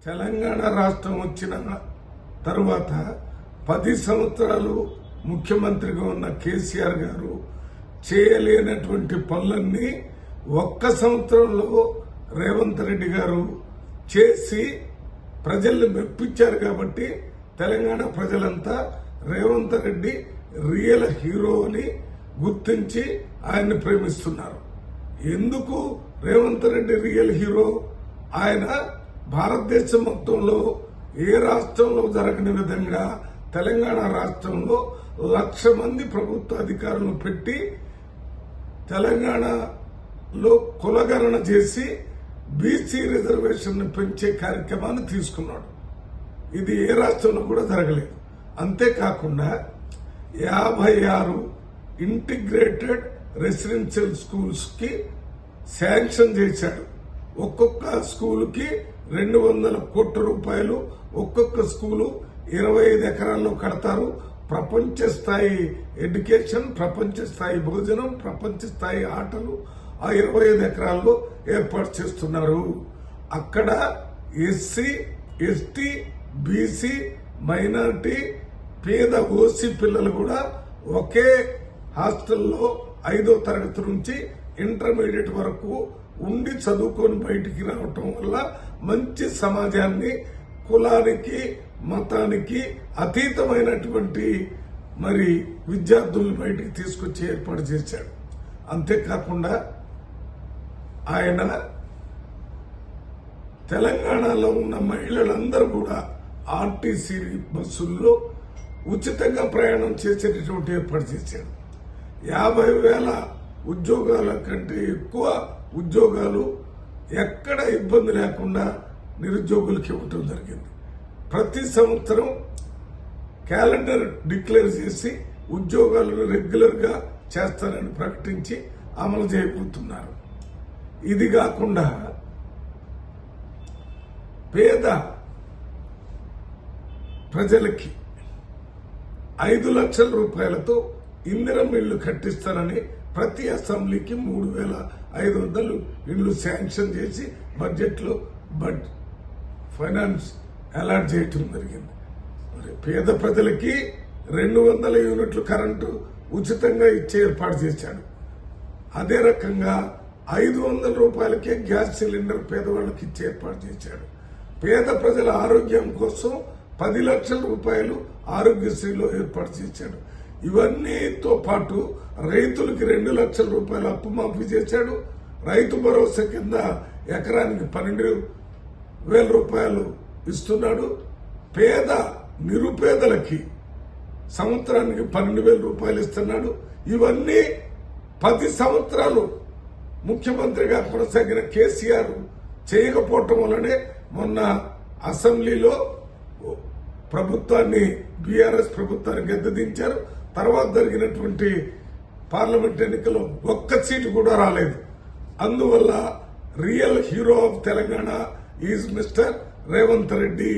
తెలంగాణ రాష్ట్రం వచ్చిన తరువాత 10 సంవత్సరాలు ముఖ్యమంత్రిగా ఉన్న కేసీఆర్ గారు చేయలేనటువంటి పనులన్నీ ఒక్క సంవత్సరంలో రేవంత్ రెడ్డి గారు చేసి ప్రజల్ని మెప్పించారు. కాబట్టి తెలంగాణ ప్రజలంతా రేవంత్ రెడ్డి రియల్ హీరో అని గుర్తించి ఆయన్ని ప్రేమిస్తున్నారు. ఎందుకు రేవంత్ రెడ్డి రియల్ హీరో? ఆయన భారతదేశం మొత్తంలో ఏ రాష్ట్రంలో జరగని విధంగా తెలంగాణ రాష్ట్రంలో 1,00,000 మంది ప్రభుత్వ అధికారులను పెట్టి తెలంగాణలో కులగణన చేసి బీసీ రిజర్వేషన్ పెంచే కార్యక్రమాన్ని తీసుకున్నాడు. ఇది ఏ రాష్ట్రంలో కూడా జరగలేదు. అంతేకాకుండా 56 ఇంటిగ్రేటెడ్ రెసిడెన్షియల్ స్కూల్స్ కి శాంక్షన్ చేశాడు. ఒక్కొక్క స్కూల్ కి 200 కోట్ల రూపాయలు, ఒక్కొక్క స్కూలు 25 ఎకరాల్లో కడతారు. ప్రపంచ స్థాయి ఎడ్యుకేషన్, ప్రపంచ స్థాయి భోజనం, ప్రపంచ స్థాయి ఆటలు ఆ 25 ఎకరాల్లో ఏర్పాటు చేస్తున్నారు. అక్కడ ఎస్సీ, ఎస్టీ, బీసీ, మైనారిటీ, పేద ఓసీ పిల్లలు కూడా ఒకే హాస్టల్లో 5వ తరగతి నుంచి ఇంటర్మీడియట్ వరకు ఉండి చదువుకొని బయటికి రావటం వల్ల మంచి సమాజాన్ని, కులానికి, మతానికి అతీతమైనటువంటి విద్యార్థులను బయటికి తీసుకొచ్చి ఏర్పాటు చేశాడు. అంతేకాకుండా ఆయన తెలంగాణలో ఉన్న మహిళలందరూ కూడా ఆర్టీసీ బస్సుల్లో ఉచితంగా ప్రయాణం చేసేటటువంటి ఏర్పాటు చేశాడు. 50,000 ఉద్యోగాల కంటే ఎక్కువ ఉద్యోగాలు ఎక్కడ ఇబ్బంది లేకుండా నిరుద్యోగులకు ఇవ్వటం జరిగింది. ప్రతి సంవత్సరం క్యాలెండర్ డిక్లేర్ చేసి ఉద్యోగాలను రెగ్యులర్ గా చేస్తారని ప్రకటించి అమలు చేయబోతున్నారు. ఇది కాకుండా పేద ప్రజలకి 5 లక్షల రూపాయలతో ఇందిరమ్మ ఇళ్లు కట్టిస్తారని ప్రతి అసెంబ్లీకి 3,500 ఇళ్లు శాంక్షన్ చేసి బడ్జెట్ లో ఫైనాన్స్ అలాట్ చేయటం జరిగింది. పేద ప్రజలకి 200 యూనిట్లు కరెంటు ఉచితంగా ఇచ్చే ఏర్పాటు చేశాడు. అదే రకంగా 500 రూపాయలకే గ్యాస్ సిలిండర్ పేదవాళ్ళకి ఇచ్చే ఏర్పాటు చేశాడు. పేద ప్రజల ఆరోగ్యం కోసం 10 లక్షల రూపాయలు ఆరోగ్యశ్రీలో ఏర్పాటు చేశాడు. ఇవన్నీతో పాటు రైతులకి 2 లక్షల రూపాయల అప్పు మాఫీ చేశాడు. రైతు భరోసా కింద ఎకరానికి 12,000 రూపాయలు ఇస్తున్నాడు. పేద నిరుపేదలకి సంవత్సరానికి 12,000 రూపాయలు ఇస్తున్నాడు. ఇవన్నీ 10 సంవత్సరాలు ముఖ్యమంత్రిగా కొనసాగిన కేసీఆర్ చేయకపోవటం వల్లనే మొన్న అసెంబ్లీలో ప్రభుత్వాన్ని, బీఆర్ఎస్ ప్రభుత్వాన్ని గద్దెదించారు. తర్వాత జరిగినటువంటి పార్లమెంట్ ఎన్నికల్లో ఒక్క సీటు కూడా రాలేదు. అందువల్ల real hero of Telangana is mister Revanth Reddy.